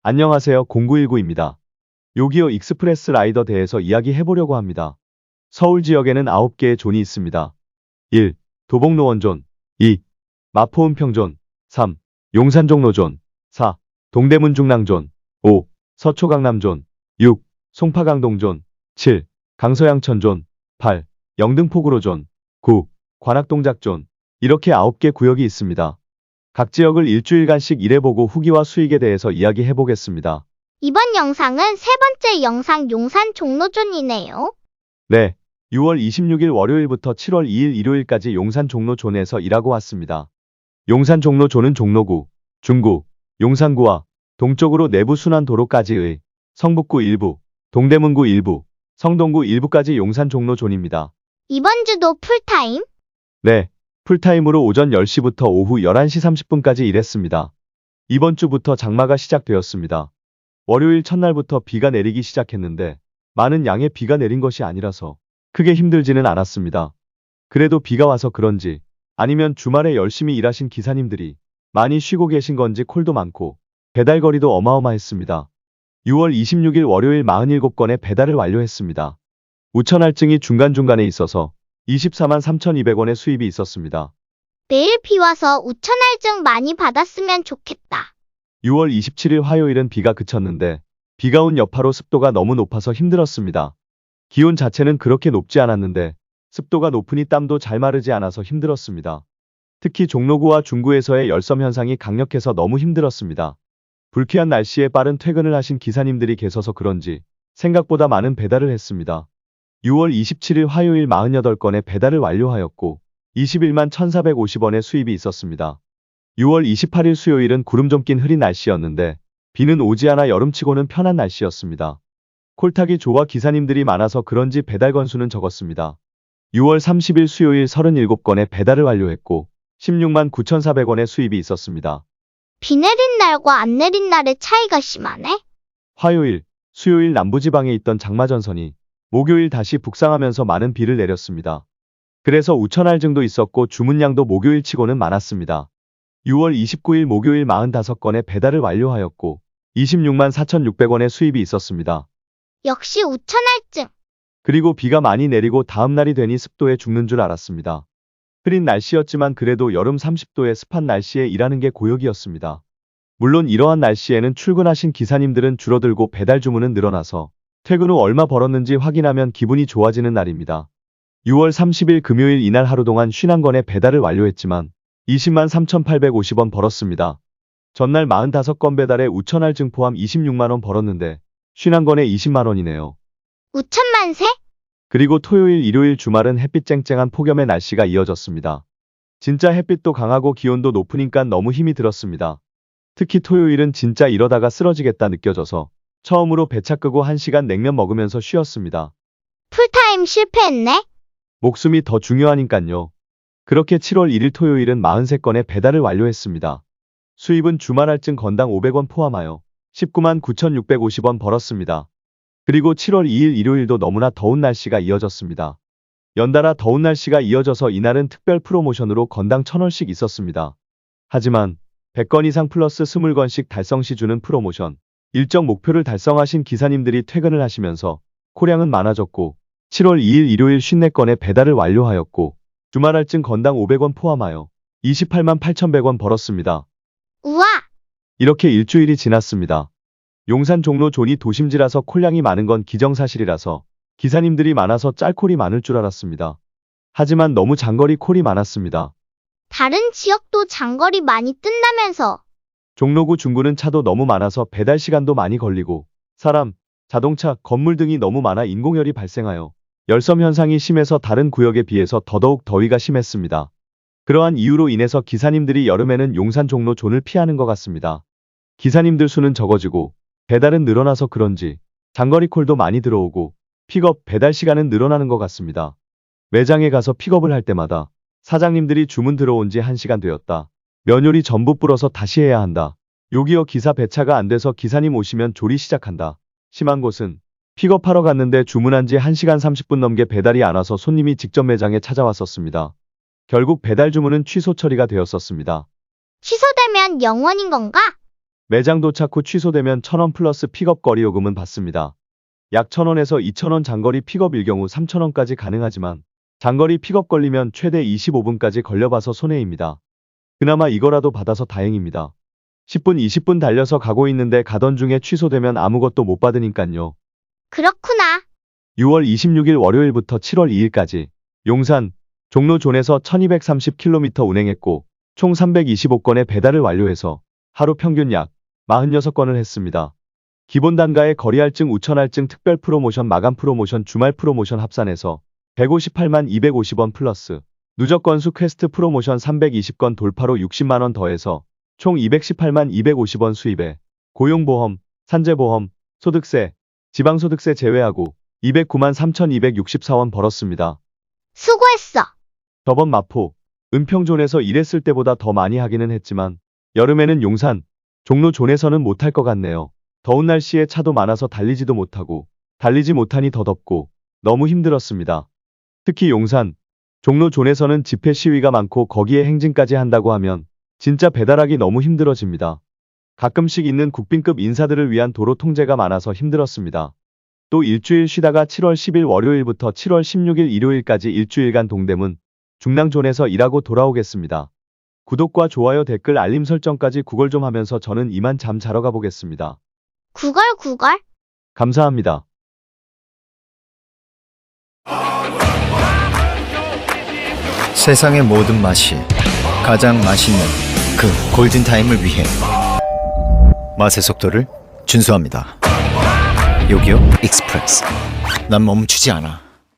안녕하세요. 0919입니다. 요기요 익스프레스 라이더 대해서 이야기해보려고 합니다. 서울 지역에는 9개의 존이 있습니다. 1. 도봉노원존 2. 마포은평존 3. 용산종로존 4. 동대문중랑존 5. 서초강남존 6. 송파강동존 7. 강서양천존 8. 영등포구로존 9. 관악동작존 이렇게 9개 구역이 있습니다. 각 지역을 일주일간씩 일해보고 후기와 수익에 대해서 이야기해보겠습니다. 이번 영상은 세 번째 영상 용산 종로존이네요. 네, 6월 26일 월요일부터 7월 2일 일요일까지 용산 종로존에서 일하고 왔습니다. 용산 종로존은 종로구, 중구, 용산구와 동쪽으로 내부순환도로까지의 성북구 일부, 동대문구 일부, 성동구 일부까지 용산 종로존입니다. 이번 주도 풀타임? 네, 풀타임으로 오전 10시부터 오후 11시 30분까지 일했습니다. 이번 주부터 장마가 시작되었습니다. 월요일 첫날부터 비가 내리기 시작했는데 많은 양의 비가 내린 것이 아니라서 크게 힘들지는 않았습니다. 그래도 비가 와서 그런지 아니면 주말에 열심히 일하신 기사님들이 많이 쉬고 계신 건지 콜도 많고 배달거리도 어마어마했습니다. 6월 26일 월요일 47건의 배달을 완료했습니다. 우천 할증이 중간중간에 있어서 24만 3,200원의 수입이 있었습니다. 내일 비 와서 우천할증 많이 받았으면 좋겠다. 6월 27일 화요일은 비가 그쳤는데 비가 온 여파로 습도가 너무 높아서 힘들었습니다. 기온 자체는 그렇게 높지 않았는데 습도가 높으니 땀도 잘 마르지 않아서 힘들었습니다. 특히 종로구와 중구에서의 열섬 현상이 강력해서 너무 힘들었습니다. 불쾌한 날씨에 빠른 퇴근을 하신 기사님들이 계셔서 그런지 생각보다 많은 배달을 했습니다. 6월 27일 화요일 48건의 배달을 완료하였고 21만 1,450원의 수입이 있었습니다. 6월 28일 수요일은 구름 좀 낀 흐린 날씨였는데 비는 오지 않아 여름치고는 편한 날씨였습니다. 콜타기 조와 기사님들이 많아서 그런지 배달 건수는 적었습니다. 6월 30일 수요일 37건의 배달을 완료했고 16만 9,400원의 수입이 있었습니다. 비 내린 날과 안 내린 날의 차이가 심하네? 화요일, 수요일 남부지방에 있던 장마전선이 목요일 다시 북상하면서 많은 비를 내렸습니다. 그래서 우천할증도 있었고 주문량도 목요일 치고는 많았습니다. 6월 29일 목요일 45건의 배달을 완료하였고 26만 4,600원의 수입이 있었습니다. 역시 우천할증. 그리고 비가 많이 내리고 다음 날이 되니 습도에 죽는 줄 알았습니다. 흐린 날씨였지만 그래도 여름 30도의 습한 날씨에 일하는 게 고역이었습니다. 물론 이러한 날씨에는 출근하신 기사님들은 줄어들고 배달 주문은 늘어나서 퇴근 후 얼마 벌었는지 확인하면 기분이 좋아지는 날입니다. 6월 30일 금요일 이날 하루 동안 51건의 배달을 완료했지만 20만 3,850원 벌었습니다. 전날 45건 배달에 우천할증 포함 26만원 벌었는데 51건에 20만원이네요. 우천만세? 그리고 토요일 일요일 주말은 햇빛 쨍쨍한 폭염의 날씨가 이어졌습니다. 진짜 햇빛도 강하고 기온도 높으니까 너무 힘이 들었습니다. 특히 토요일은 진짜 이러다가 쓰러지겠다 느껴져서 처음으로 배차 끄고 1시간 냉면 먹으면서 쉬었습니다. 풀타임 실패했네? 목숨이 더 중요하니깐요. 그렇게 7월 1일 토요일은 43건의 배달을 완료했습니다. 수입은 주말할증 건당 500원 포함하여 19만 9,650원 벌었습니다. 그리고 7월 2일 일요일도 너무나 더운 날씨가 이어졌습니다. 연달아 더운 날씨가 이어져서 이날은 특별 프로모션으로 건당 1,000원씩 있었습니다. 하지만 100건 이상 플러스 20건씩 달성 시 주는 프로모션, 일정 목표를 달성하신 기사님들이 퇴근을 하시면서 코량은 많아졌고 7월 2일 일요일 54건의 배달을 완료하였고 주말할증 건당 500원 포함하여 28만 8,100원 벌었습니다. 우와! 이렇게 일주일이 지났습니다. 용산 종로존이 도심지라서 콜량이 많은 건 기정사실이라서 기사님들이 많아서 짤콜이 많을 줄 알았습니다. 하지만 너무 장거리 콜이 많았습니다. 다른 지역도 장거리 많이 뜬다면서. 종로구 중구는 차도 너무 많아서 배달 시간도 많이 걸리고 사람, 자동차, 건물 등이 너무 많아 인공열이 발생하여 열섬 현상이 심해서 다른 구역에 비해서 더더욱 더위가 심했습니다. 그러한 이유로 인해서 기사님들이 여름에는 용산 종로존을 피하는 것 같습니다. 기사님들 수는 적어지고 배달은 늘어나서 그런지 장거리 콜도 많이 들어오고 픽업, 배달 시간은 늘어나는 것 같습니다. 매장에 가서 픽업을 할 때마다 사장님들이 주문 들어온 지 1시간 되었다. 면요리 전부 불어서 다시 해야 한다. 요기요 기사 배차가 안 돼서 기사님 오시면 조리 시작한다. 심한 곳은 픽업하러 갔는데 주문한 지 1시간 30분 넘게 배달이 안 와서 손님이 직접 매장에 찾아왔었습니다. 결국 배달 주문은 취소 처리가 되었었습니다. 취소되면 영원인 건가? 매장 도착 후 취소되면 1,000원 플러스 픽업 거리 요금은 받습니다. 약 1,000원에서 2,000원 장거리 픽업일 경우 3,000원까지 가능하지만 장거리 픽업 걸리면 최대 25분까지 걸려봐서 손해입니다. 그나마 이거라도 받아서 다행입니다. 10분 20분 달려서 가고 있는데 가던 중에 취소되면 아무것도 못 받으니깐요. 그렇구나. 6월 26일 월요일부터 7월 2일까지 용산, 종로존에서 1230km 운행했고 총 325건의 배달을 완료해서 하루 평균 약 46건을 했습니다. 기본 단가에 거리 할증, 우천 할증, 특별 프로모션, 마감 프로모션, 주말 프로모션 합산해서 158만 250원 플러스 누적 건수 퀘스트 프로모션 320건 돌파로 60만원 더해서 총 218만 250원 수입에 고용보험, 산재보험, 소득세, 지방소득세 제외하고 209만 3,264원 벌었습니다. 수고했어. 저번 마포, 은평존에서 일했을 때보다 더 많이 하기는 했지만 여름에는 용산, 종로존에서는 못할 것 같네요. 더운 날씨에 차도 많아서 달리지도 못하고 달리지 못하니 더 덥고 너무 힘들었습니다. 특히 용산, 종로존에서는 집회 시위가 많고 거기에 행진까지 한다고 하면 진짜 배달하기 너무 힘들어집니다. 가끔씩 있는 국빈급 인사들을 위한 도로 통제가 많아서 힘들었습니다. 또 일주일 쉬다가 7월 10일 월요일부터 7월 16일 일요일까지 일주일간 동대문, 중랑존에서 일하고 돌아오겠습니다. 구독과 좋아요, 댓글, 알림 설정까지 구걸 좀 하면서 저는 이만 잠 자러 가보겠습니다. 구걸. 감사합니다. 세상의 모든 맛이 가장 맛있는 그 골든타임을 위해 맛의 속도를 준수합니다. 요기요 익스프레스. 난 멈추지 않아.